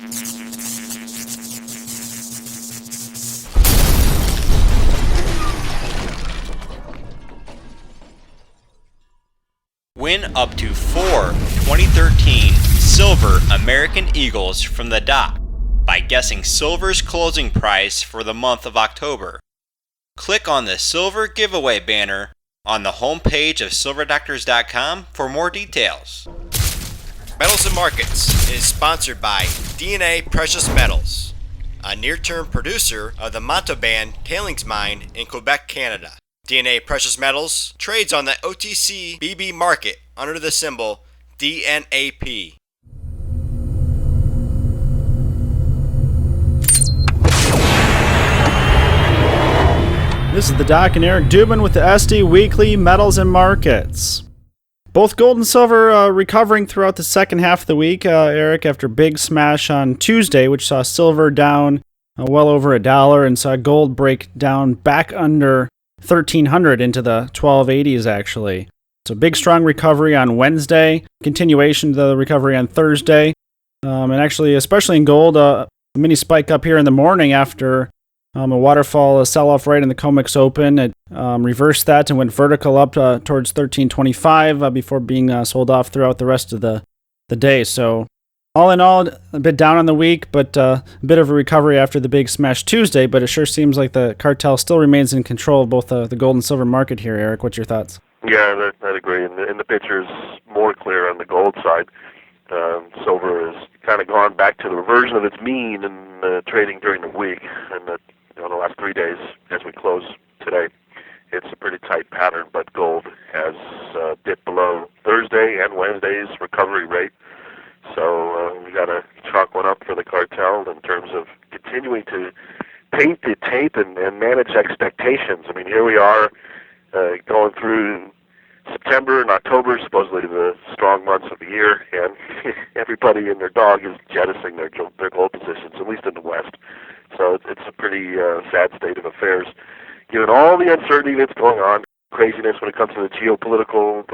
Win up to 4 2013 Silver American Eagles from the Doc by guessing silver's closing price for the month of October. Click on the Silver Giveaway banner on the homepage of silverdoctors.com for more details. Metals and Markets is sponsored by DNA Precious Metals, a near-term producer of the Montauban Tailings Mine in Quebec, Canada. DNA Precious Metals trades on the OTC BB market under the symbol DNAP. This is the Doc and Eric Dubin with the SD Weekly Metals and Markets. Both gold and silver recovering throughout the second half of the week, Eric, after big smash on Tuesday, which saw silver down well over $1 and saw gold break down back under 1,300 into the 1280s, actually. So big, strong recovery on Wednesday, continuation of the recovery on Thursday, and actually, especially in gold, a mini spike up here in the morning after a waterfall sell-off right in the COMEX Open. It reversed that and went vertical up towards 1325 before being sold off throughout the rest of the day. So all in all, a bit down on the week, but a bit of a recovery after the big smash Tuesday, but it sure seems like the cartel still remains in control of both the gold and silver market here. Eric, what's your thoughts? Yeah, I'd agree. And the picture's more clear on the gold side. Silver has kind of gone back to the version of its mean in trading during the week, and the last 3 days as we close today. It's a pretty tight pattern, but gold has dipped below Thursday and Wednesday's recovery rate. So we got to chalk one up for the cartel in terms of continuing to paint the tape and manage expectations. I mean, here we are going through September and October, supposedly the strong months of the year, and everybody and their dog is jettisoning their gold positions, at least in the West. So it's a pretty sad state of affairs, given all the uncertainty that's going on. Craziness when it comes to the geopolitical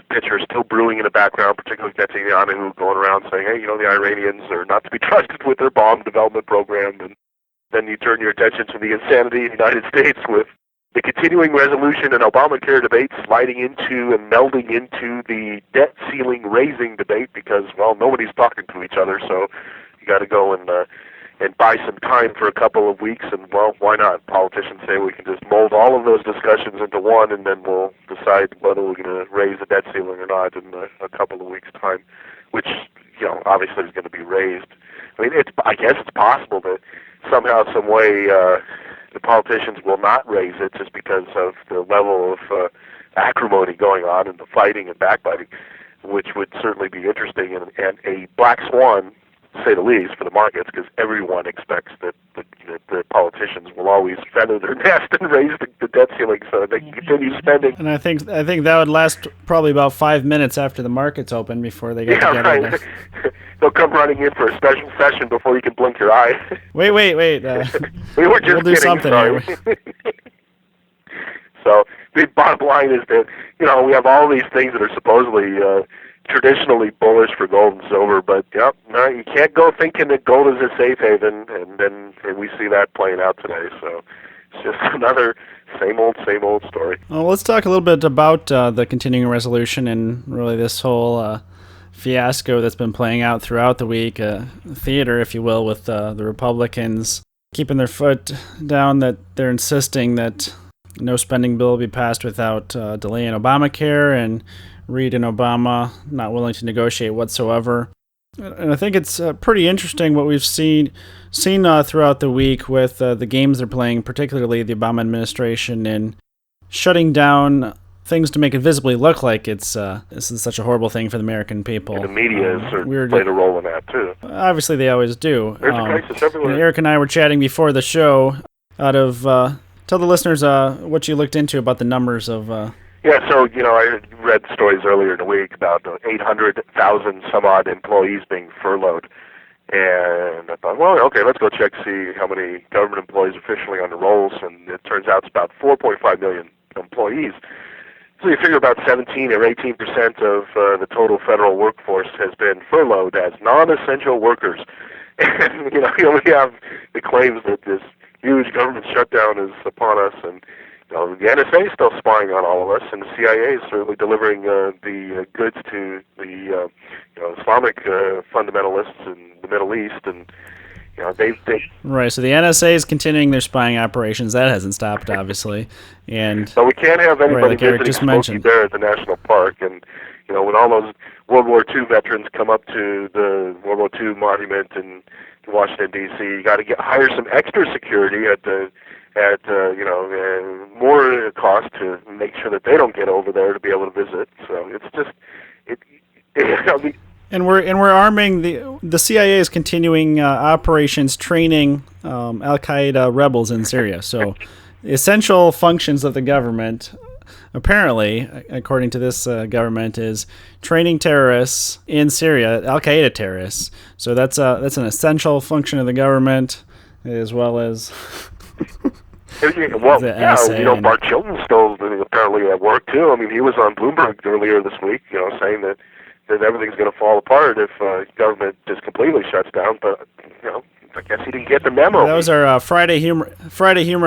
picture still brewing in the background, particularly Netanyahu going around saying, hey, the Iranians are not to be trusted with their bomb development program. And then you turn your attention to the insanity in the United States with the continuing resolution and Obamacare debate sliding into and melding into the debt ceiling raising debate because, well, nobody's talking to each other. So you got to go and buy some time for a couple of weeks, and, well, why not? Politicians say we can just mold all of those discussions into one, and then we'll decide whether we're going to raise the debt ceiling or not in a couple of weeks' time, which, obviously is going to be raised. I mean, I guess it's possible that somehow, some way, the politicians will not raise it just because of the level of acrimony going on and the fighting and backbiting, which would certainly be interesting and a black swan, to say the least, for the markets, because everyone expects that the politicians will always feather their nest and raise the debt ceiling so that they can continue spending. And I think that would last probably about 5 minutes after the markets open before they get together. Right. They'll come running in for a special session before you can blink your eye. Wait. We were just we'll do kidding. Something sorry. Here. So the bottom line is that we have all these things that are supposedly traditionally bullish for gold and silver, but you can't go thinking that gold is a safe haven, and we see that playing out today. So it's just another same old story. Well, let's talk a little bit about the continuing resolution and really this whole fiasco that's been playing out throughout the week, theater, if you will, with the Republicans keeping their foot down, that they're insisting that no spending bill will be passed without delaying Obamacare, and Reid and Obama not willing to negotiate whatsoever. And I think it's pretty interesting what we've seen throughout the week with the games they're playing, particularly the Obama administration, in shutting down things to make it visibly look like this is such a horrible thing for the American people. And the media has certainly played a role in that, too. Obviously, they always do. There's a crisis everywhere. Eric and I were chatting before the show tell the listeners what you looked into about the numbers of... Yeah, so, I read stories earlier in the week about 800,000 some odd employees being furloughed. And I thought, well, okay, let's go check to see how many government employees officially on the rolls. And it turns out it's about 4.5 million employees. So you figure about 17 or 18% of the total federal workforce has been furloughed as non-essential workers. And, we have the claims that this huge government shutdown is upon us, and the NSA is still spying on all of us, and the CIA is certainly delivering the goods to the Islamic fundamentalists in the Middle East, and they Right. So the NSA is continuing their spying operations. That hasn't stopped, obviously, and so we can't have anybody like Eric visiting just Smokey mentioned. Bear at the national park, and when all those World War II veterans come up to the World War II monument in Washington D.C., you got to hire some extra security at more cost to make sure that they don't get over there to be able to visit. So it's just And we're arming the CIA is continuing operations training Al Qaeda rebels in Syria. So essential functions of the government, apparently, according to this government, is training terrorists in Syria, Al Qaeda terrorists. So that's an essential function of the government, as well as. Bart Chilton still apparently at work too. I mean, he was on Bloomberg earlier this week, saying that everything's going to fall apart if government just completely shuts down. But I guess he didn't get the memo. That was our Friday humor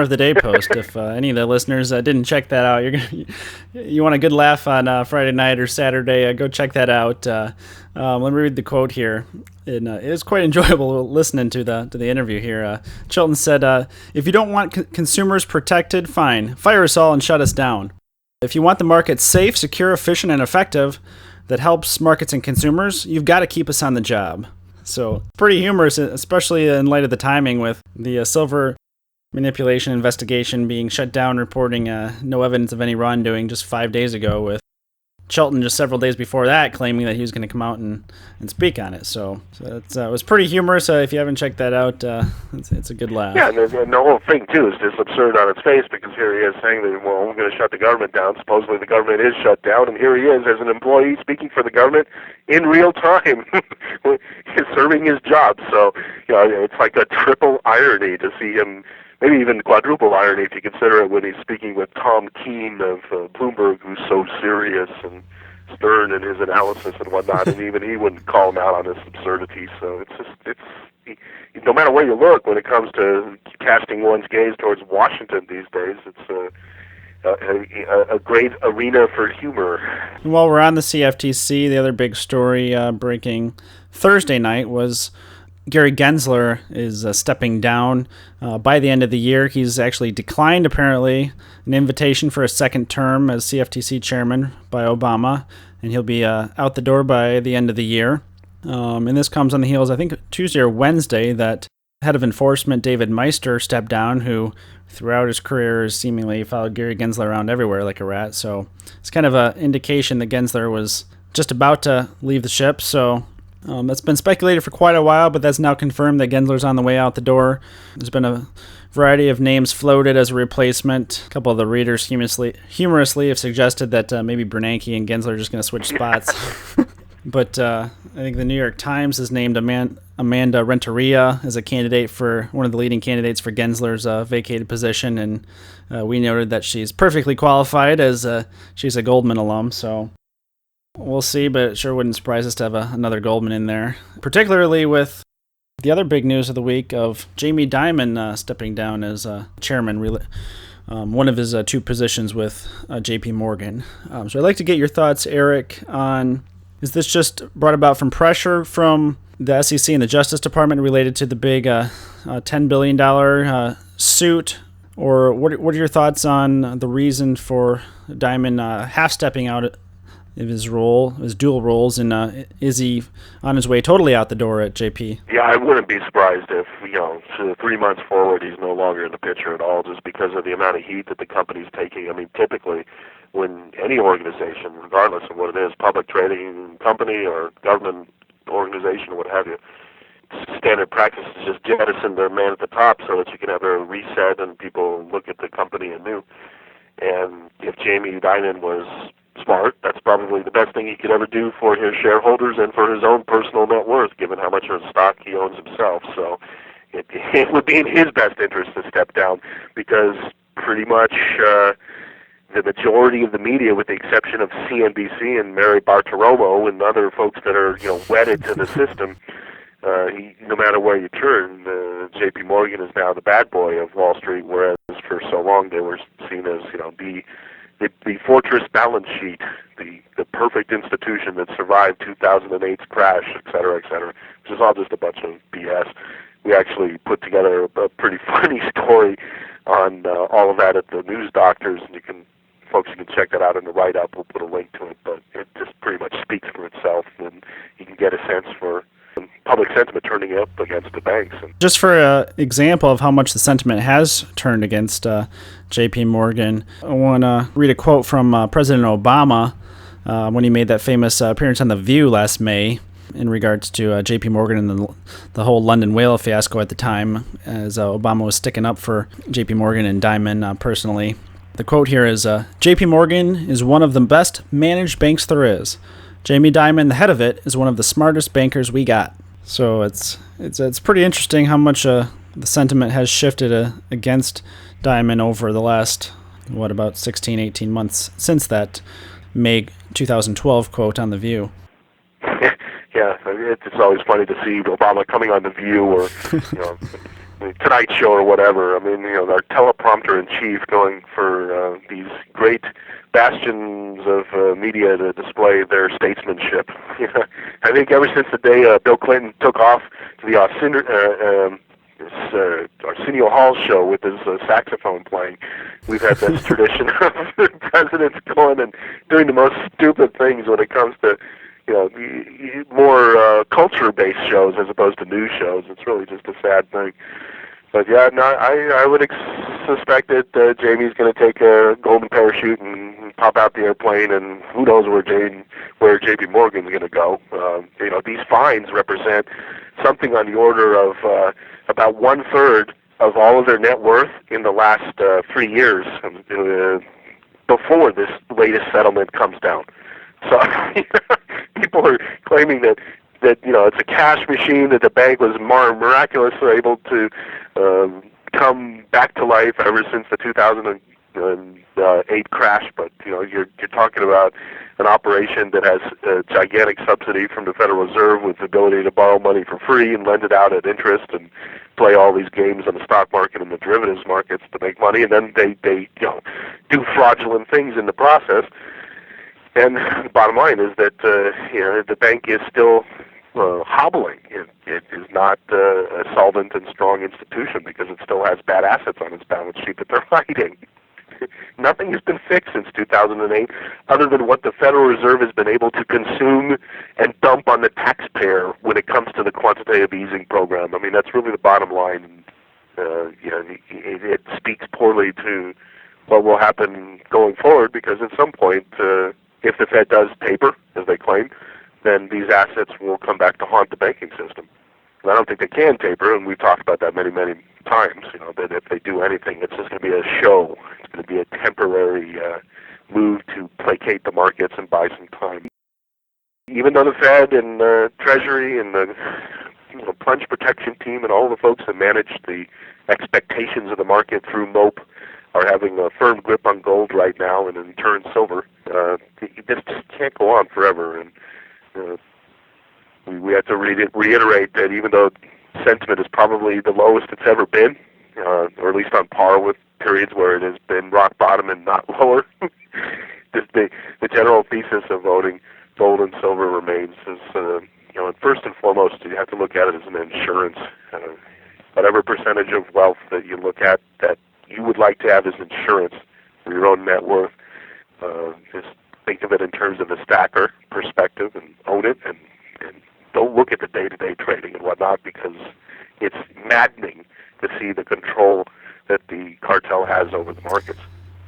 of the day post. If any of the listeners didn't check that out, you want a good laugh on Friday night or Saturday, go check that out. Let me read the quote here. And it was quite enjoyable listening to the interview here. Chilton said, "If you don't want consumers protected, fine, fire us all and shut us down. If you want the market safe, secure, efficient, and effective, that helps markets and consumers, you've got to keep us on the job." So pretty humorous, especially in light of the timing with the silver manipulation investigation being shut down, reporting no evidence of any wrongdoing just 5 days ago, with Chilton just several days before that claiming that he was going to come out and speak on it. So it was pretty humorous. If you haven't checked that out, it's a good laugh. Yeah, and the whole thing, too, is just absurd on its face, because here he is saying that, we're going to shut the government down. Supposedly the government is shut down, and here he is as an employee speaking for the government in real time, serving his job. So, it's like a triple irony to see him, maybe even quadruple irony if you consider it, when he's speaking with Tom Keene of Bloomberg, who's so serious and stern in his analysis and whatnot, and even he wouldn't call him out on this absurdity. So no matter where you look when it comes to casting one's gaze towards Washington these days, it's a great arena for humor. And while we're on the CFTC, the other big story breaking Thursday night was Gary Gensler is stepping down by the end of the year. He's actually declined, apparently, an invitation for a second term as CFTC Chairman by Obama, and he'll be out the door by the end of the year. And this comes on the heels, I think, Tuesday or Wednesday, that head of enforcement David Meister stepped down, who throughout his career has seemingly followed Gary Gensler around everywhere like a rat. So it's kind of an indication that Gensler was just about to leave the ship. So that's been speculated for quite a while, but that's now confirmed that Gensler's on the way out the door. There's been a variety of names floated as a replacement. A couple of the readers humorously have suggested that maybe Bernanke and Gensler are just going to switch spots. But I think the New York Times has named Amanda Renteria as a candidate for one of the leading candidates for Gensler's vacated position, and we noted that she's perfectly qualified as she's a Goldman alum. So we'll see, but it sure wouldn't surprise us to have another Goldman in there, particularly with the other big news of the week of Jamie Dimon stepping down as chairman, one of his two positions with J.P. Morgan. So I'd like to get your thoughts, Eric, on, is this just brought about from pressure from the SEC and the Justice Department related to the big $10 billion suit? Or what are your thoughts on the reason for Dimon half-stepping out of his dual roles, and is he on his way totally out the door at JP? Yeah, I wouldn't be surprised if, 3 months forward he's no longer in the picture at all, just because of the amount of heat that the company's taking. I mean, typically, when any organization, regardless of what it is, public trading company or government organization or what have you, standard practice is just jettison the man at the top so that you can have a reset and people look at the company anew. And if Jamie Dimon was smart, that's probably the best thing he could ever do for his shareholders and for his own personal net worth, given how much of stock he owns himself. So it would be in his best interest to step down, because pretty much the majority of the media, with the exception of CNBC and Mary Bartiromo and other folks that are wedded to the system, no matter where you turn, J.P. Morgan is now the bad boy of Wall Street, whereas for so long they were seen as the fortress balance sheet, the perfect institution that survived 2008's crash, et cetera, which is all just a bunch of BS. We actually put together a pretty funny story on all of that at the News Doctors, and you can check that out in the write-up. We'll put a link to it, but it just pretty much speaks for itself, and you can get a sense for public sentiment turning up against the banks. Just for an example of how much the sentiment has turned against J.P. Morgan, I want to read a quote from President Obama when he made that famous appearance on The View last May in regards to J.P. Morgan and the whole London whale fiasco at the time, as Obama was sticking up for J.P. Morgan and Dimon personally. The quote here is, J.P. Morgan is one of the best managed banks there is. Jamie Dimon, the head of it, is one of the smartest bankers we got. So it's pretty interesting how much the sentiment has shifted against Dimon over the last, about 16, 18 months since that May 2012 quote on The View. Yeah, it's always funny to see Obama coming on The View or Tonight Show or whatever. I mean, our teleprompter in chief going for these great bastions of media to display their statesmanship. I think ever since the day Bill Clinton took off to the Arsenio Hall show with his saxophone playing, we've had this tradition of presidents going and doing the most stupid things when it comes to more culture-based shows as opposed to news shows. It's really just a sad thing. But yeah, no, I would suspect that Jamie's going to take a golden parachute and pop out the airplane, and who knows where J.P. Morgan's going to go. These fines represent something on the order of about 1/3 of all of their net worth in the last 3 years before this latest settlement comes down. So people are claiming that it's a cash machine, that the bank was miraculously able to come back to life ever since the 2008 crash. But you're talking about an operation that has a gigantic subsidy from the Federal Reserve with the ability to borrow money for free and lend it out at interest and play all these games on the stock market and the derivatives markets to make money, and then they do fraudulent things in the process. And the bottom line is that the bank is still hobbling. It is not a solvent and strong institution because it still has bad assets on its balance sheet that they're hiding. Nothing has been fixed since 2008 other than what the Federal Reserve has been able to consume and dump on the taxpayer when it comes to the quantitative easing program. I mean, that's really the bottom line. It speaks poorly to what will happen going forward because at some point, if the Fed does taper, as they claim, then these assets will come back to haunt the banking system. And I don't think they can taper, and we've talked about that many, many times, that if they do anything, it's just going to be a show. It's going to be a temporary move to placate the markets and buy some time. Even though the Fed and Treasury and the plunge protection team and all the folks that manage the expectations of the market through MOPE are having a firm grip on gold right now and in turn silver, this just can't go on forever. And we have to reiterate that even though sentiment is probably the lowest it's ever been, or at least on par with periods where it has been rock bottom and not lower, the general thesis of owning gold and silver remains as, first and foremost, you have to look at it as an insurance. Whatever percentage of wealth that you look at that you would like to have as insurance for your own net worth, just think of it in terms of a stacker perspective and own it, and don't look at the day-to-day trading and whatnot because it's maddening to see the control that the cartel has over the markets.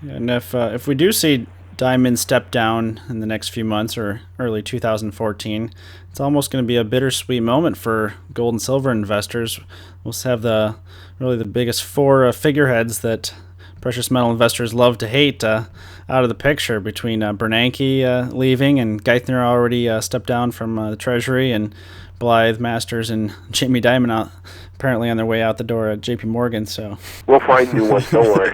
And if we do see Dimon step down in the next few months or early 2014, it's almost going to be a bittersweet moment for gold and silver investors. We'll have the biggest four figureheads that precious metal investors love to hate out of the picture, between Bernanke leaving and Geithner already stepped down from the Treasury, and Blythe, Masters, and Jamie Dimon apparently on their way out the door at J.P. Morgan. So we'll find new ones. Don't worry.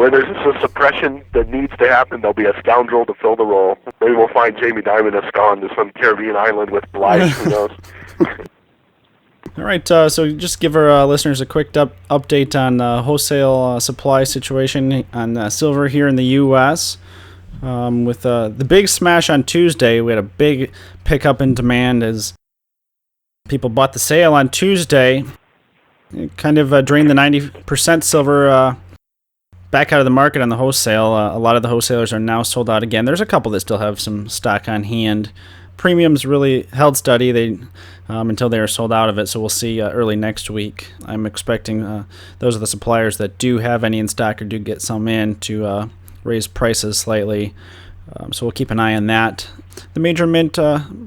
where there's a suppression that needs to happen, there'll be a scoundrel to fill the role. Maybe we'll find Jamie Dimon has gone to some Caribbean island with Blythe, who knows. All right, so just give our listeners a quick update on wholesale supply situation on silver here in the U.S. With the big smash on Tuesday, we had a big pickup in demand as people bought the sale on Tuesday. It kind of drained the 90% silver back out of the market on the wholesale. A lot of the wholesalers are now sold out again. There's a couple that still have some stock on hand. Premiums really held steady until they are sold out of it, so we'll see early next week. I'm expecting those are the suppliers that do have any in stock or do get some in to raise prices slightly. So we'll keep an eye on that. The major mint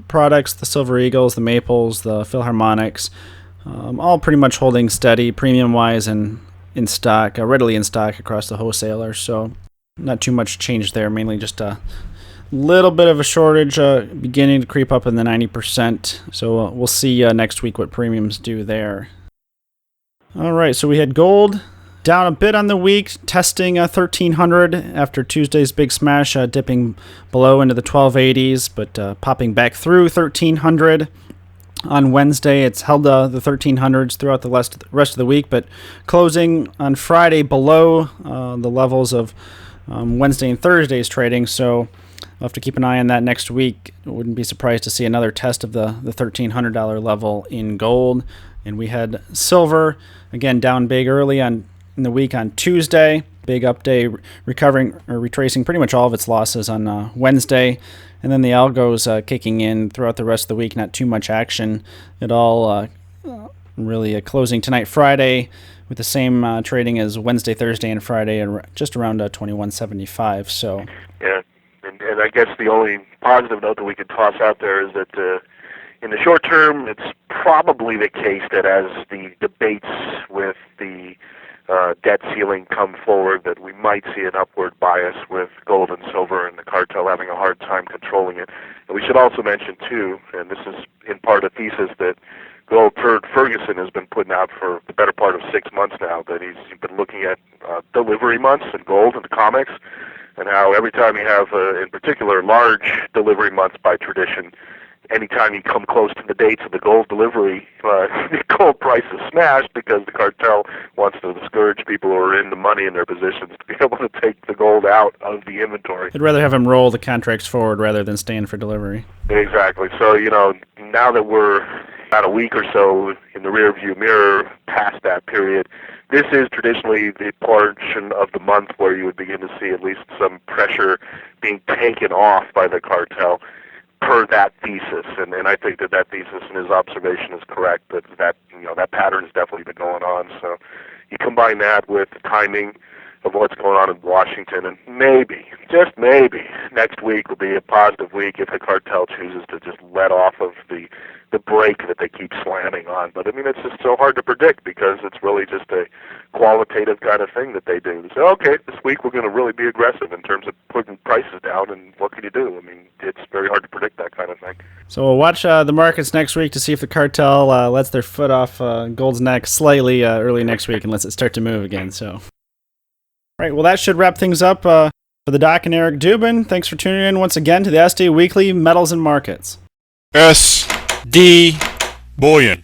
products, the Silver Eagles, the Maples, the Philharmonics, all pretty much holding steady premium-wise and in stock, readily in stock across the wholesalers. So not too much change there, mainly just a little bit of a shortage beginning to creep up in the 90%. So we'll see next week what premiums do there. All right, so we had gold down a bit on the week, testing 1,300 after Tuesday's big smash, dipping below into the 1280s, but popping back through 1,300 on Wednesday. It's held the 1,300s throughout the rest of the week, but closing on Friday below the levels of Wednesday and Thursday's trading, so we'll have to keep an eye on that next week. I wouldn't be surprised to see another test of the $1,300 level in gold. And we had silver, again, down big early in the week on Tuesday. Big up day, recovering or retracing pretty much all of its losses on Wednesday. And then the algos kicking in throughout the rest of the week. Not too much action at all. Really closing tonight, Friday, with the same trading as Wednesday, Thursday, and Friday, and just around 21.75. So yeah. And I guess the only positive note that we could toss out there is that in the short term, it's probably the case that as the debates with the debt ceiling come forward, that we might see an upward bias with gold and silver and the cartel having a hard time controlling it. And we should also mention, too, and this is in part a thesis that Goldberg Ferguson has been putting out for the better part of 6 months now, that he's been looking at delivery months in gold and the comics, and how every time you have, in particular, large delivery months by tradition, anytime you come close to the dates of the gold delivery, the gold price is smashed because the cartel wants to discourage people who are in the money in their positions to be able to take the gold out of the inventory. I'd rather have them roll the contracts forward rather than stand for delivery. Exactly. So, now that we're about a week or so in the rearview mirror past that period, this is traditionally the portion of the month where you would begin to see at least some pressure being taken off by the cartel per that thesis. And I think that thesis and his observation is correct, that pattern has definitely been going on. So you combine that with the timing of what's going on in Washington, and maybe, just maybe, next week will be a positive week if the cartel chooses to just let off of the brake that they keep slamming on. But, it's just so hard to predict because it's really just a qualitative kind of thing that they do. They say, okay, this week we're going to really be aggressive in terms of putting prices down, and what can you do? It's very hard to predict that kind of thing. So we'll watch the markets next week to see if the cartel lets their foot off gold's neck slightly early next week and lets it start to move again. So, all right, well, that should wrap things up for the Doc and Eric Dubin. Thanks for tuning in once again to the SD Weekly Metals and Markets. SD Bullion.